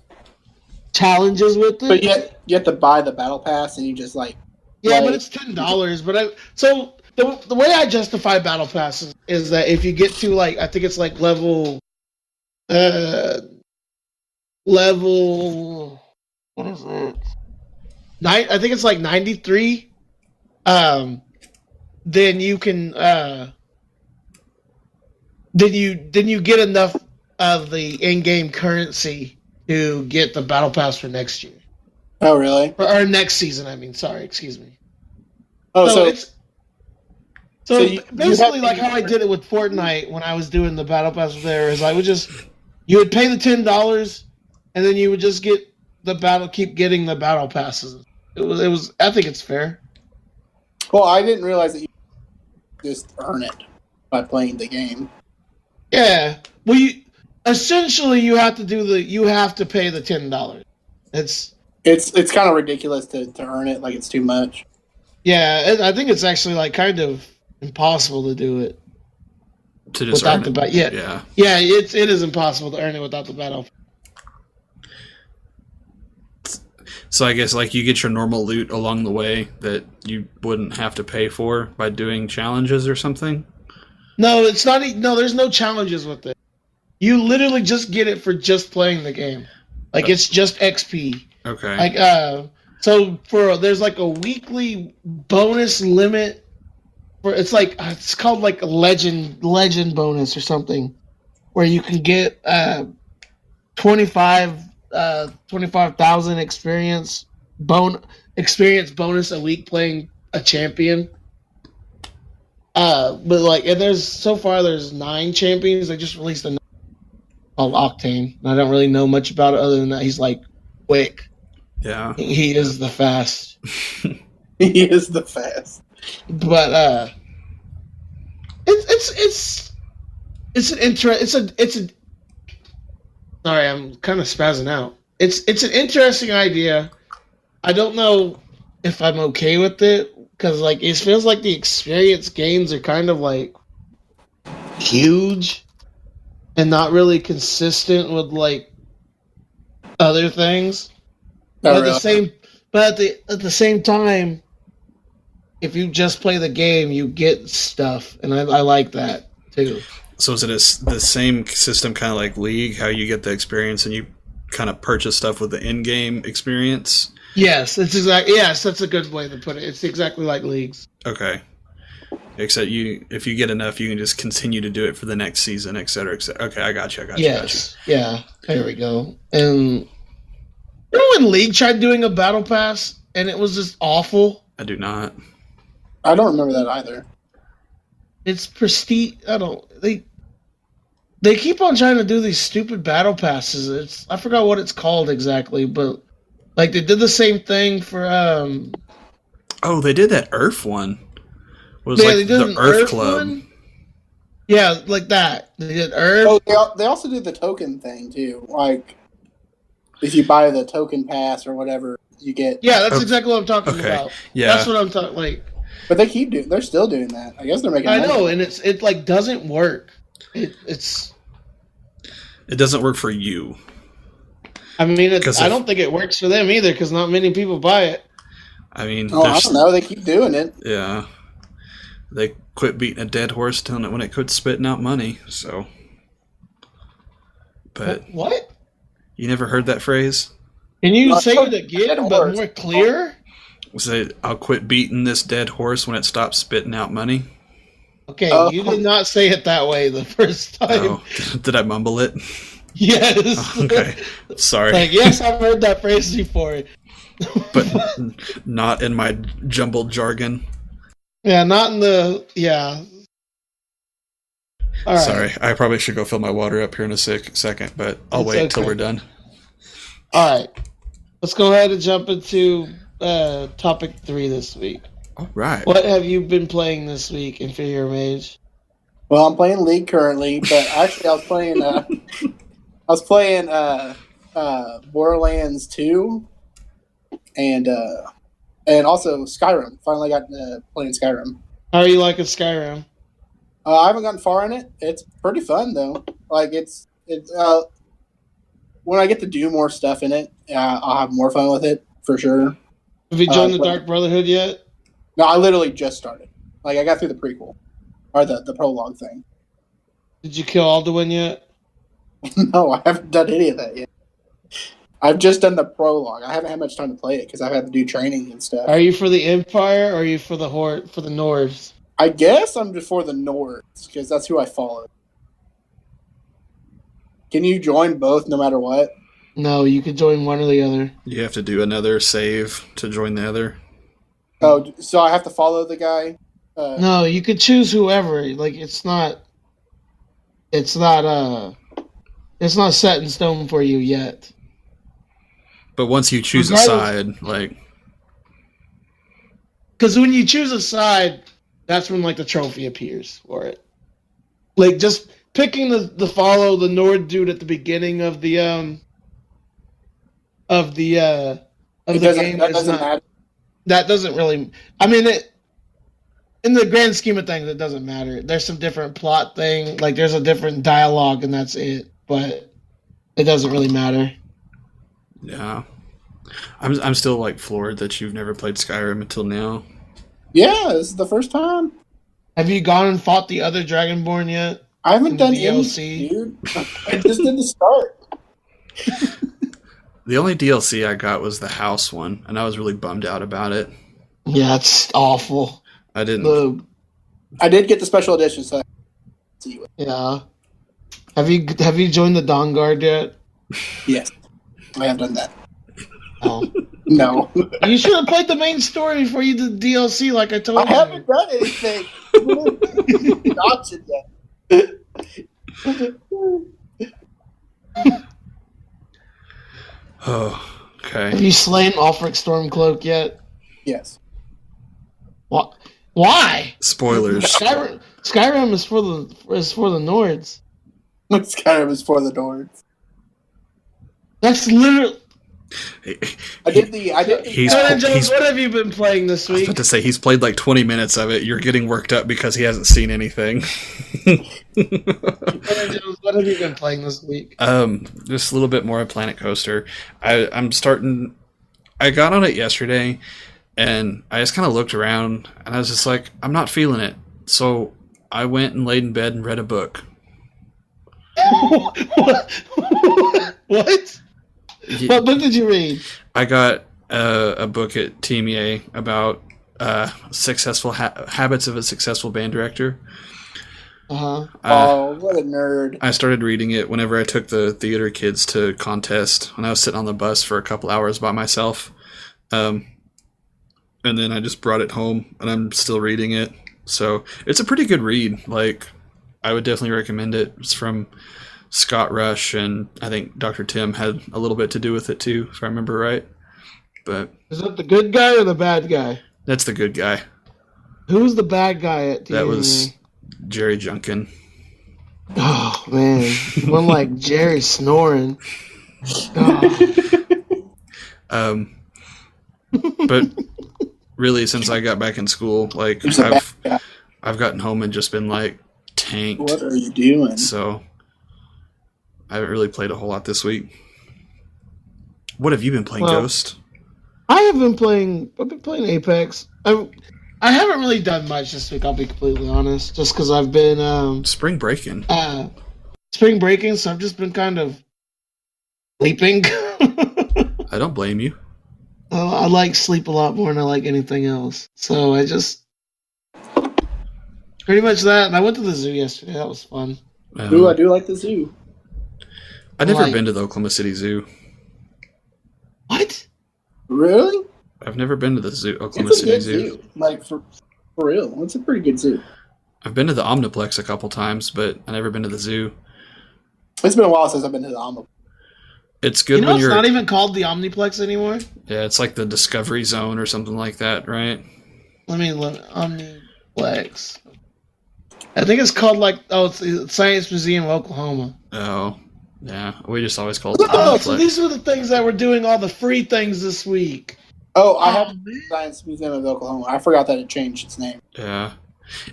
challenges with it. But yet you have to buy the battle pass, and you just like. Yeah, but it's $10. But the way I justify battle passes is that if you get to like, I think it's like level what is it? I think it's like 93. Then you can then you get enough of the in-game currency to get the battle pass for next year. Oh, really? Or next season, I mean. Sorry, excuse me. Oh, so basically like how I did it with Fortnite when I was doing the battle pass there is you would pay the $10 and then you would just get keep getting the battle passes. It was I think it's fair. Well, I didn't realize that you just earn it by playing the game. Yeah. Well, you have to pay the $10. It's kind of ridiculous to earn it. Like, it's too much. Yeah, I think it's actually like kind of impossible to do it to just without earn the it. yeah. It is impossible to earn it without the battle. So I guess like you get your normal loot along the way that you wouldn't have to pay for by doing challenges or something. No, it's not. No, there's no challenges with it. You literally just get it for just playing the game. Like it's just XP. Okay. Like so there's like a weekly bonus limit for it's called like a legend bonus or something, where you can get 25,000 experience bonus a week playing a champion. But like, and there's 9 champions. They just released a called Octane. I don't really know much about it other than that he's like quick. Yeah, he is the fast. He is the fast. But it's sorry, I'm kind of spazzing out. It's an interesting idea. I don't know if I'm okay with it because like it feels like the experience gains are kind of like huge and not really consistent with like other things. But at the same time, if you just play the game, you get stuff, and I like that too. So is it the same system, kind of like League, how you get the experience and you kind of purchase stuff with the in-game experience? Yes, that's a good way to put it. It's exactly like Leagues. Okay. Except if you get enough, you can just continue to do it for the next season, et cetera, et cetera. Okay, I got you. Yes, yeah, there we go. And you know when League tried doing a battle pass and it was just awful? I do not. I don't remember that either. It's prestige. They keep on trying to do these stupid battle passes. I forgot what it's called exactly, but like they did the same thing for Oh, they did that Earth one. It was they did the an Earth Club. One? Yeah, like that. They did Earth. Oh, they also did the token thing too. Like if you buy the token pass or whatever, you get. Yeah, that's exactly what I'm talking about. Yeah, that's what I'm talking like. But they're still doing that. I guess they're making. I know, and it like doesn't work. It doesn't work for you. I mean, I don't think it works for them either because not many people buy it. I mean, I don't know. They keep doing it. Yeah, they quit beating a dead horse when it quit spitting out money. So, but what? You never heard that phrase? Can you say it again, but more clear? Say, I'll quit beating this dead horse when it stops spitting out money. Okay, you did not say it that way the first time. Oh, did I mumble it? Yes. Oh, okay, sorry. Like, yes, I've heard that phrase before. But not in my jumbled jargon. Yeah, not in the... Yeah. All right. Sorry, I probably should go fill my water up here in a second, but I'll wait until we're done. All right. Let's go ahead and jump into topic 3 this week. All right. What have you been playing this week in Figure Mage? Well, I'm playing League currently, but actually I was playing Borderlands 2 and also Skyrim. Finally got playing Skyrim. How are you liking Skyrim? I haven't gotten far in it. It's pretty fun though. Like it's when I get to do more stuff in it, I'll have more fun with it for sure. Have you joined the Dark Brotherhood yet? No, I literally just started. Like I got through the prequel or the prologue thing. Did you kill Alduin yet? No, I haven't done any of that yet. I've just done the prologue. I haven't had much time to play it because I've had to do training and stuff. Are you for the Empire or are you for the Horde, for the Nords? I guess I'm before the Nords because that's who I follow. Can you join both no matter what? No, you can join one or the other. You have to do another save to join the other. Oh, so I have to follow the guy? No, you could choose whoever. Like it's not set in stone for you yet. But once you choose a side, like, because when you choose a side, that's when like the trophy appears for it. Like just picking the follow the Nord dude at the beginning of the game. That doesn't matter. That doesn't really. I mean, in the grand scheme of things, it doesn't matter. There's some different plot thing, like there's a different dialogue, and that's it. But it doesn't really matter. Yeah, I'm still like floored that you've never played Skyrim until now. Yeah, this is the first time. Have you gone and fought the other Dragonborn yet? I haven't done DLC, dude. I just did the start. The only DLC I got was the house one, and I was really bummed out about it. Yeah, it's awful. I didn't. I did get the special edition, so. Yeah. Have you joined the Dawn Guard yet? Yes, I have done that. Oh. No. You should have played the main story before you did DLC, like I told you. I haven't done anything. Option yet. Oh, okay. Have you slain Ulfric Stormcloak yet? Yes. What? Why? Spoilers. Skyrim is for the Nords. Skyrim is for the Nords. That's literally. I did the. What have you been playing this week? I was about to say he's played like 20 minutes of it. You're getting worked up because he hasn't seen anything. What have you been playing this week? Just a little bit more of Planet Coaster. I'm starting. I got on it yesterday, and I just kind of looked around, and I was just like, I'm not feeling it. So I went and laid in bed and read a book. What? What book did you read? I got a book at TMA about successful habits of a successful band director. Uh-huh. Oh, what a nerd. I started reading it whenever I took the theater kids to contest when I was sitting on the bus for a couple hours by myself. And then I just brought it home and I'm still reading it. So it's a pretty good read. Like, I would definitely recommend it. It's from Scott Rush, and I think Dr. Tim had a little bit to do with it too, if I remember right. But is that the good guy or the bad guy? That's the good guy. Who's the bad guy at TMA? That was Jerry Junkin. Oh man, one like Jerry snoring. Oh. But really, since I got back in school, like I've gotten home and just been like tanked. What are you doing? So I haven't really played a whole lot this week. What have you been playing, Ghost? I've been playing Apex. I haven't really done much this week, I'll be completely honest. Just because I've been spring breaking. So I've just been kind of sleeping. I don't blame you. I like sleep a lot more than I like anything else. So I just pretty much that. And I went to the zoo yesterday. That was fun. Ooh, I do like the zoo. I've never been to the Oklahoma City Zoo. What? Really? I've never been to the zoo, Oklahoma City Zoo. Like for real, it's a pretty good zoo. I've been to the Omniplex a couple times, but I've never been to the zoo. It's been a while since I've been to the Omniplex. It's good when you're... it's not even called the Omniplex anymore? Yeah, it's like the Discovery Zone or something like that, right? Let me look. Omniplex. I think it's called it's the Science Museum of Oklahoma. Oh, yeah. We just always called it Omniplex. So these were the things that were doing all the free things this week. Oh, I have the Science Museum of Oklahoma. I forgot that it changed its name. Yeah.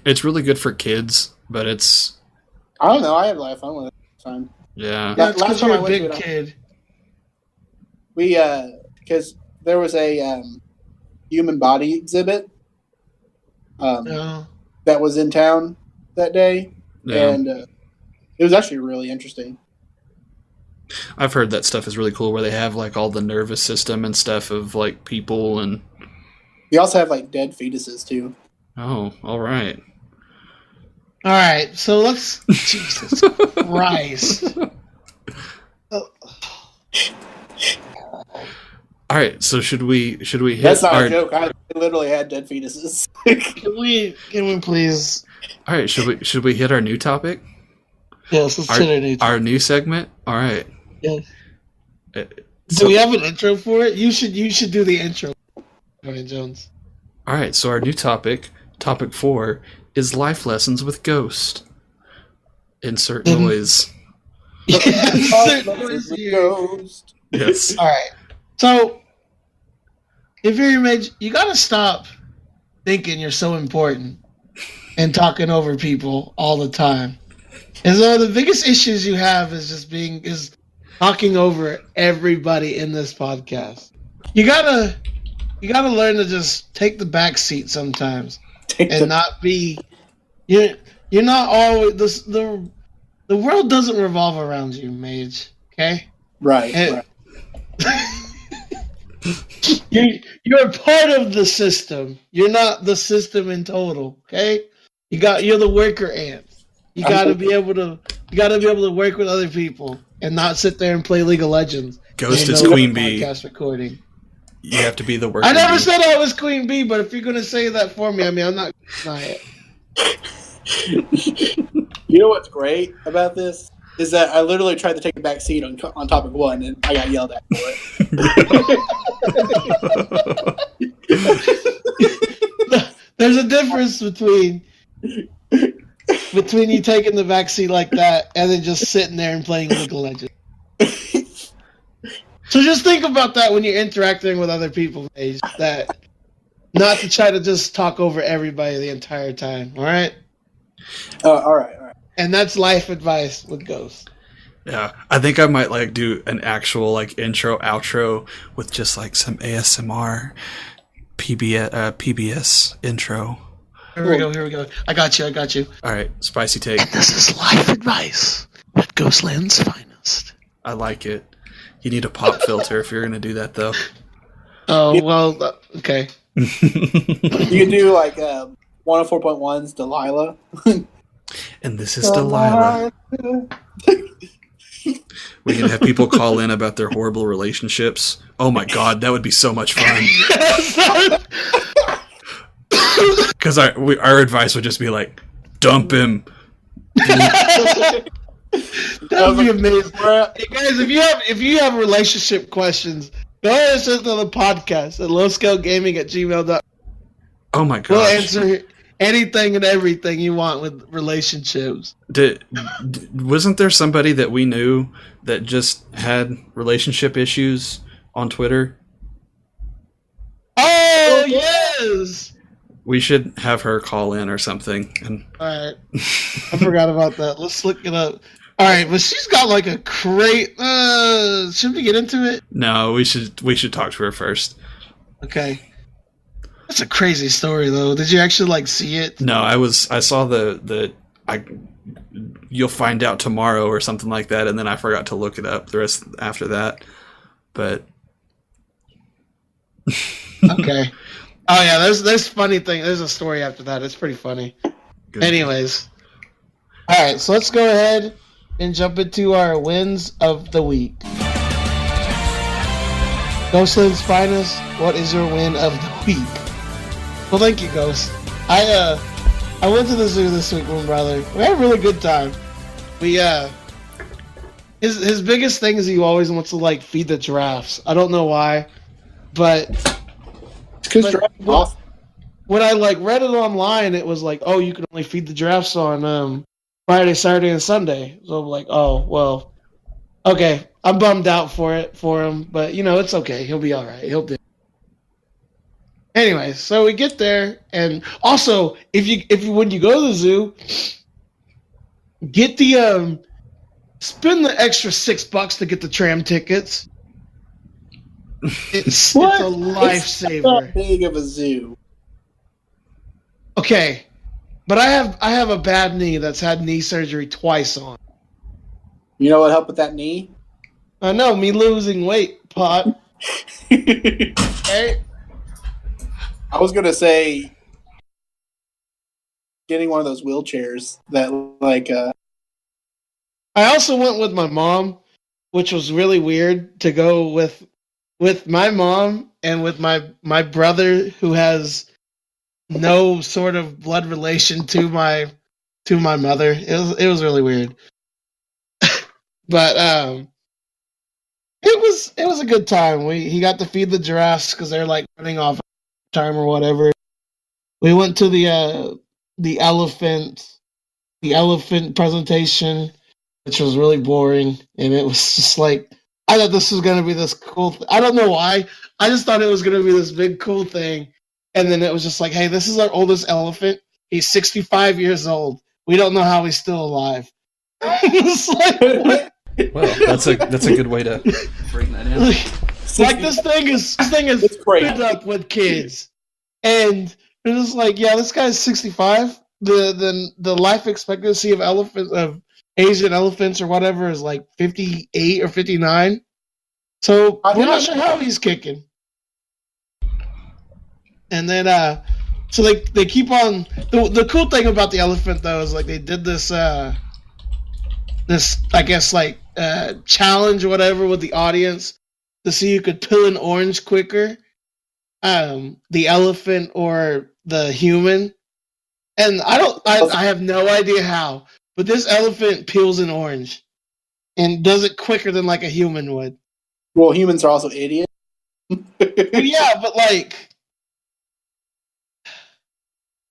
It's really good for kids, but it's... I don't know. I had a lot of fun with it this time. Yeah. That's because you're a big kid. We, because there was a human body exhibit that was in town that day, and it was actually really interesting. I've heard that stuff is really cool, where they have like all the nervous system and stuff of like people, and they also have like dead fetuses too. Oh, all right. All right, so let's. Jesus Christ. All right, so should we hit? That's not a joke. I literally had dead fetuses. Can we please? All right, should we hit our new topic? Yes, let's hit our new segment. All right. Yes. Do we have an intro for it? You should do the intro, Tony Jones. All right, so our new topic 4, is life lessons with Ghost. Insert noise. Insert noise here. Ghost. Yes. All right. So, if you're image, you gotta stop thinking you're so important and talking over people all the time. And so the biggest issues you have is talking over everybody in this podcast. You gotta learn to just take the back seat sometimes and not be. You're not always the world doesn't revolve around you, Mage. Okay. Right. You're part of the system. You're not the system in total. Okay. You're the worker ant. You gotta be able to work with other people and not sit there and play League of Legends. Ghost is Queen Bee. Podcast recording. You have to be the worker. I never said I was Queen Bee, but if you're gonna say that for me, I mean I'm not it. You know what's great about this is that I literally tried to take a back seat on topic 1 and I got yelled at for it. There's a difference between you taking the back seat like that and then just sitting there and playing League of Legends. So just think about that when you're interacting with other people, Mage, that not to try to just talk over everybody the entire time, all right? All right. And that's life advice with Ghost. Yeah, I think I might do an actual intro, outro with just some ASMR, PBS intro. Here we go. I got you. All right, spicy take. And this is life advice at Ghostland's finest. I like it. You need a pop filter if you're going to do that, though. Oh, well, okay. You can do 104.1's Delilah. And this is Delilah. We can have people call in about their horrible relationships. Oh my god, that would be so much fun. Because our advice would just be dump him. That would be amazing. Hey guys, if you have relationship questions, go ahead and send them to the podcast at lowscalegaming@gmail.com. Oh my gosh. We'll answer anything and everything you want with relationships. Wasn't there somebody that we knew that just had relationship issues on Twitter? Oh, yes! We should have her call in or something. Alright. I forgot about that. Let's look it up. Alright, but she's got a crate. Should we get into it? No, we should talk to her first. Okay. That's a crazy story, though. Did you actually see it? No, I saw you'll find out tomorrow or something like that, and then I forgot to look it up the rest after that. But Okay. Oh yeah, there's funny thing. There's a story after that. It's pretty funny. Good. Anyways, all right. So let's go ahead and jump into our wins of the week. Ghostland's finest. What is your win of the week? Well, thank you, Ghost. I went to the zoo this week with my brother. We had a really good time. We his biggest thing is he always wants to like feed the giraffes. I don't know why, but because when I like read it online, it was like, oh, you can only feed the giraffes on Friday, Saturday, and Sunday. So I'm like, oh well, okay. I'm bummed out for him, but it's okay. He'll be all right. He'll do. Anyway, so we get there, and also if you when you go to the zoo, get the spend the extra $6 to get the tram tickets. It's a lifesaver. It's not big of a zoo. Okay, but I have a bad knee that's had knee surgery twice on. You know what helped with that knee? I know, me losing weight, pot. Okay. I was gonna say getting one of those wheelchairs that like. I also went with my mom, which was really weird to go with my mom and with my brother who has no sort of blood relation to my mother. It was really weird. But it was a good time. He got to feed the giraffes because they're like running off time or whatever. We went to the elephant presentation, which was really boring, and it was just like I thought this was gonna be this cool. I don't know why. I just thought it was gonna be this big cool thing, and then it was just like, hey, this is our oldest elephant. He's 65 years old. We don't know how he's still alive. Well, that's a good way to bring that in. Like this thing is filled up with kids, and it was like, yeah, this guy's 65. The life expectancy of Asian elephants or whatever is like 58 or 59. So we're not sure how he's kicking. And then so they keep on the cool thing about the elephant though is like they did this I guess like challenge or whatever with the audience to see who could peel an orange quicker, the elephant or the human. And I have no idea how, but this elephant peels an orange and does it quicker than like a human would. Well, humans are also idiots. Yeah, but like,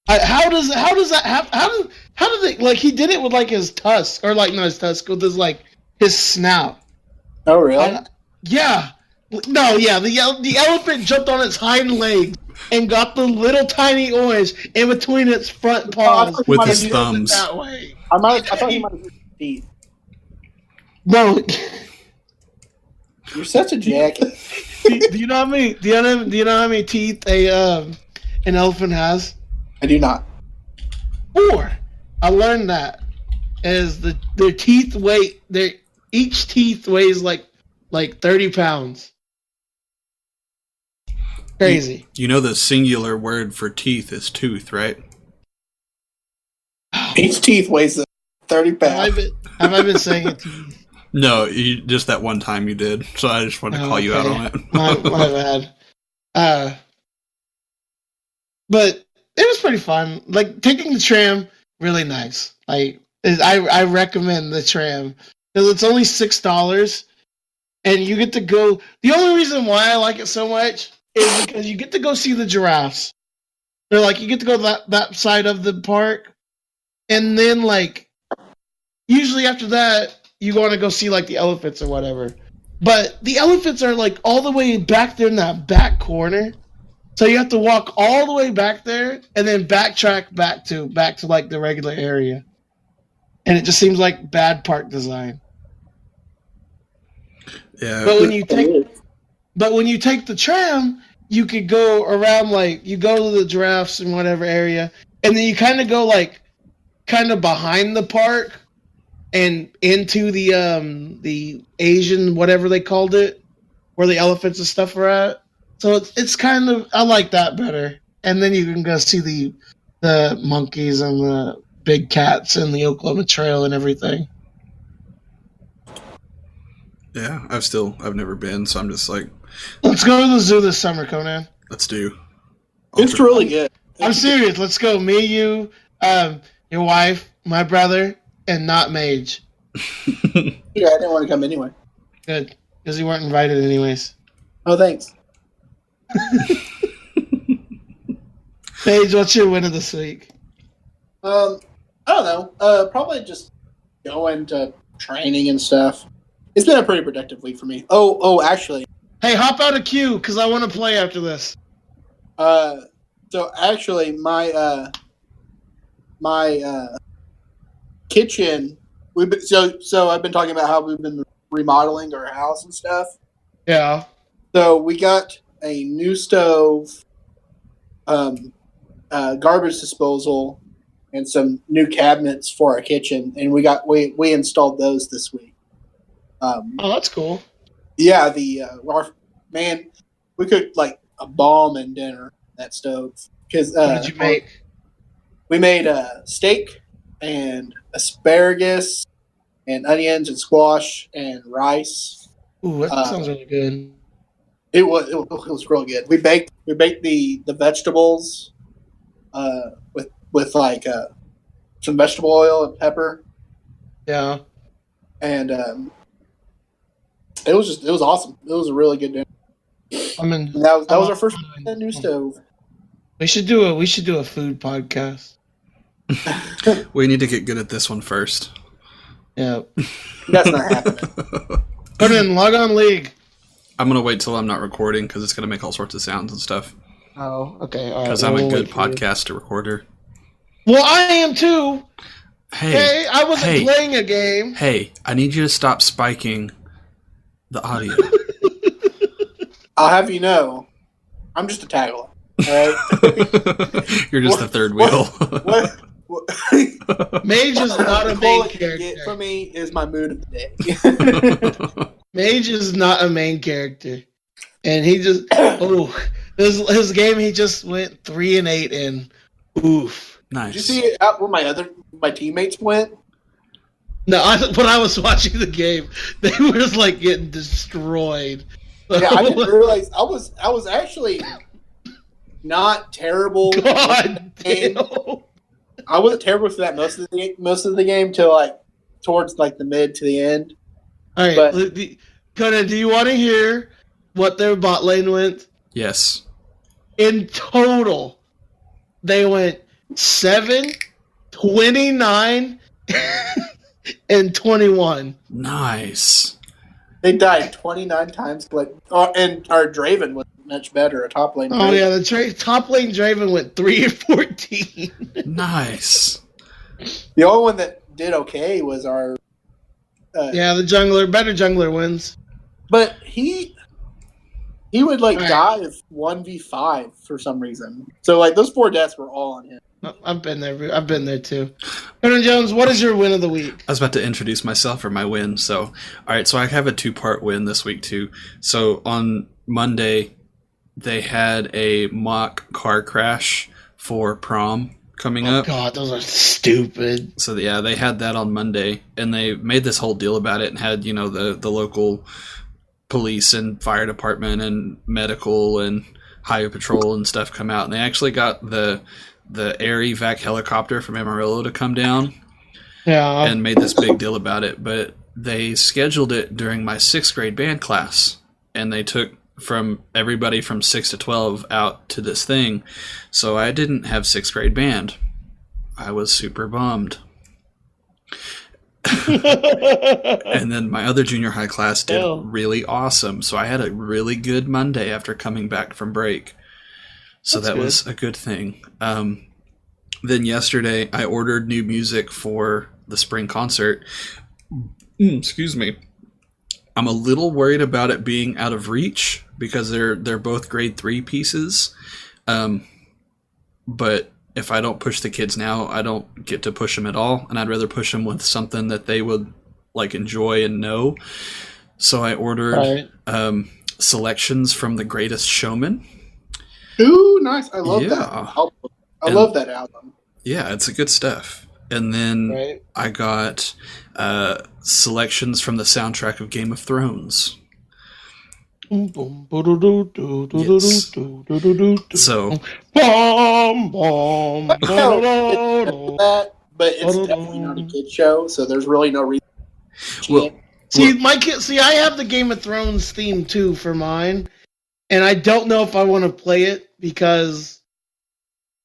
how does that happen? How does it like he did it with like his tusk or like not his tusk with his like his snout? Oh really? Yeah. No, yeah. The elephant jumped on its hind legs and got the little tiny orange in between its front paws with his thumbs. That way. I thought he might have used teeth. No. You're such a jackass. Do you know how many? Do you know how many teeth an elephant has? I do not. 4. I learned that their teeth weight. Each teeth weighs like 30 pounds. Crazy. You know the singular word for teeth is tooth, right? Each teeth weighs 30 pounds. Have I been saying it teeth? No, just that one time you did. So I just wanted to call you out on it. my bad. But it was pretty fun. Like taking the tram, really nice. Like I recommend the tram because it's only $6, and you get to go. The only reason why I like it so much is because you get to go see the giraffes. They're like you get to go that side of the park, and then like usually after that you want to go see like the elephants or whatever. But the elephants are like all the way back there in that back corner. So you have to walk all the way back there and then backtrack back to like the regular area. And it just seems like bad park design. Yeah. But when you take the tram, you could go around like you go to the giraffes in whatever area, and then you kind of go like kind of behind the park and into the Asian whatever they called it, where the elephants and stuff are at. So it's kind of, I like that better. And then you can go see the monkeys and the big cats and the Oklahoma Trail and everything. Yeah, I've never been, so I'm just like, let's go to the zoo this summer, Conan. Let's do. It's really good. I'm serious. Let's go. Me, you, your wife, my brother, and not Mage. Yeah, I didn't want to come anyway. Good, because you weren't invited anyways. Oh, thanks. Paige, what's your win of this week? I don't know. Probably just going to training and stuff. It's been a pretty productive week for me. Oh, actually. Hey, hop out of queue because I want to play after this. So actually, my kitchen. So I've been talking about how we've been remodeling our house and stuff. Yeah. So we got a new stove, garbage disposal, and some new cabinets for our kitchen, and we installed those this week. Oh, that's cool. Yeah, we cooked like a bomb and dinner that stove. Because what did you make? We made steak and asparagus and onions and squash and rice. Ooh, that sounds really good. It was real good. We baked the vegetables with like some vegetable oil and pepper. Yeah. And it was awesome. It was a really good dinner. I mean, that was our first new stove. We should do a food podcast. We need to get good at this one first. Yeah. That's not happening. Put in log on League. I'm gonna wait till I'm not recording because it's gonna make all sorts of sounds and stuff. Oh, okay. All right. Because I'm a good podcast recorder. Well, I am too. Hey, I wasn't playing a game. Hey, I need you to stop spiking the audio. I'll have you know, I'm just a taggler. All right. You're just the third wheel. Mage is not a main character. Get for me is my mood of the day. Mage is not a main character, and he just his game he just went 3-8 in. Oof. Nice. Did you see where my teammates went? No, when I was watching the game, they were just like getting destroyed. Yeah, I didn't realize I was actually not terrible. God damn. I wasn't terrible for that most of the game till like towards like the mid to the end. All right, but, Conan, do you want to hear what their bot lane went? Yes. In total, they went 7, 29, and 21. Nice. They died 29 times, and our Draven was much better. A top lane. Oh yeah, the top lane Draven went 3-14. Nice. The only one that did okay was our. Yeah, the jungler, better jungler wins. But he would dive 1v5 for some reason. So like those 4 deaths were all on him. I've been there. I've been there too. Conan Jones, what is your win of the week? I was about to introduce myself for my win. So, all right. So I have a 2-part win this week too. So on Monday, they had a mock car crash for prom coming up. God, those are stupid. So yeah, they had that on Monday, and they made this whole deal about it, and had the local police and fire department and medical and highway patrol and stuff come out, and they actually got the air evac helicopter from Amarillo to come down. Yeah. And made this big deal about it, but they scheduled it during my 6th grade band class, and they took from everybody from 6 to 12 out to this thing. So I didn't have 6th grade band. I was super bummed. And then my other junior high class did really awesome. So I had a really good Monday after coming back from break. So that was a good thing. Then yesterday I ordered new music for the spring concert. Excuse me. I'm a little worried about it being out of reach because they're both grade 3 pieces. But if I don't push the kids now, I don't get to push them at all. And I'd rather push them with something that they would like enjoy and know. So I ordered selections from The Greatest Showman. Ooh, nice! I love that. I love that album. Yeah, it's good stuff. And then I got selections from the soundtrack of Game of Thrones. Yes. So, but it's definitely not a kid show, so there's really no reason. I have the Game of Thrones theme too for mine, and I don't know if I want to play it because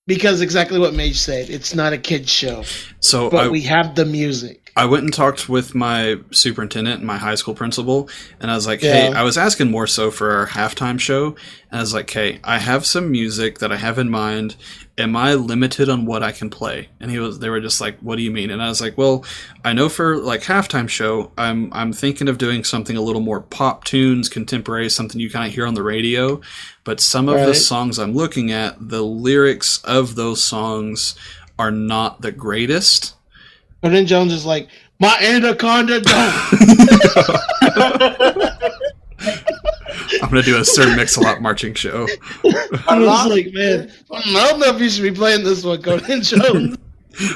exactly what Mage said, it's not a kid's show. But we have the music. I went and talked with my superintendent and my high school principal, and I was like, hey, I was asking more so for our halftime show, and I was like, hey, I have some music that I have in mind. Am I limited on what I can play? And they were just like, what do you mean? And I was like, well, I know for like halftime show, I'm thinking of doing something a little more pop tunes, contemporary, something you kind of hear on the radio. But some of the songs I'm looking at, the lyrics of those songs are not the greatest. But then Jones is like, my anaconda don't. I'm going to do a Sir Mix-a-Lot marching show. I was like, man, I don't know if you should be playing this one, Conan Jones.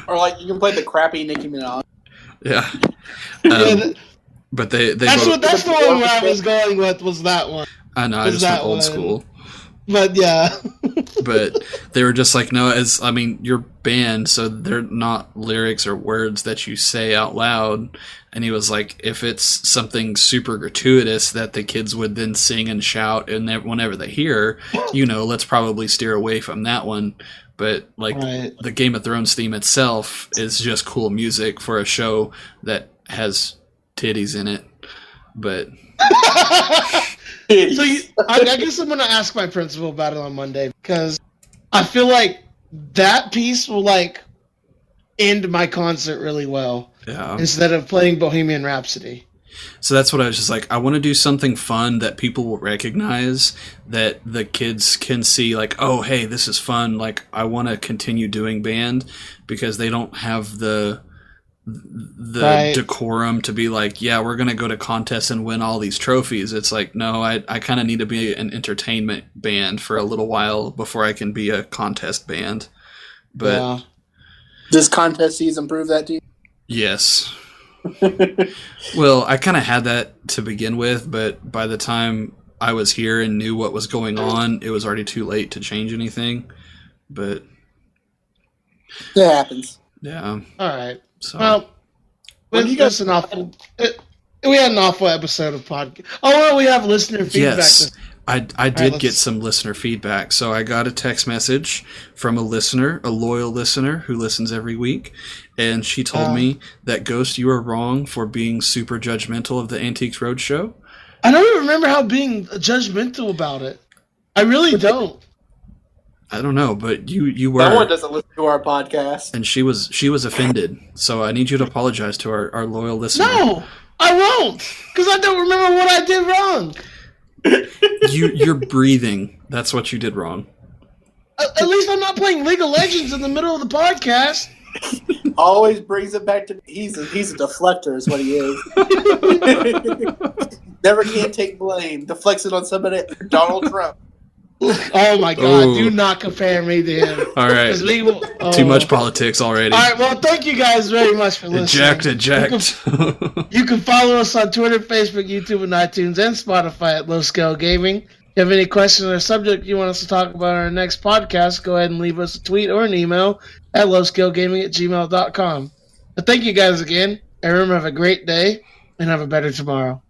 Or like, you can play the crappy Nicki Minaj. Yeah. But that's the one where I was going with, was that one. I know, I just went old school. But yeah. But they were just like, no, you're banned, so they're not lyrics or words that you say out loud. And he was like, if it's something super gratuitous that the kids would then sing and shout and whenever they hear, let's probably steer away from that one. But the Game of Thrones theme itself is just cool music for a show that has titties in it. But so I guess I'm going to ask my principal about it on Monday, because I feel like that piece will end my concert really well. Yeah. Instead of playing Bohemian Rhapsody. So that's what I was just like, I want to do something fun that people will recognize, that the kids can see like, oh, hey, this is fun. Like, I want to continue doing band, because they don't have the decorum to be like, yeah, we're going to go to contests and win all these trophies. It's like, no, I kind of need to be an entertainment band for a little while before I can be a contest band. But does contest season prove that to you? Yes. Well, I kind of had that to begin with, but by the time I was here and knew what was going on, it was already too late to change anything. But it happens. Yeah. All right. So, well, we had an awful episode of podcast. Oh, well, we have listener feedback. Yes, I did get some listener feedback. So I got a text message from a listener, a loyal listener who listens every week, and she told me that, Ghost, you are wrong for being super judgmental of the Antiques Roadshow. I don't even remember how being judgmental about it. I really don't. I don't know, but you were. No one doesn't listen to our podcast, and she was offended. So I need you to apologize to our loyal listener. No, I won't, because I don't remember what I did wrong. You're breathing. That's what you did wrong. At least I'm not playing League of Legends in the middle of the podcast. Always brings it back to he's a deflector is what he is. Never can take blame. Deflects it on somebody. Donald Trump. Oh my God! Ooh. Do not compare me to him. All right, too much politics already. All right, well, thank you guys very much for listening. Eject. You can follow us on Twitter, Facebook, YouTube, and iTunes, and Spotify at Low Scale Gaming. If you have any questions or subject you want us to talk about on our next podcast, go ahead and leave us a tweet or an email at lowscalegaming@gmail.com. But thank you guys again, and remember, have a great day and have a better tomorrow.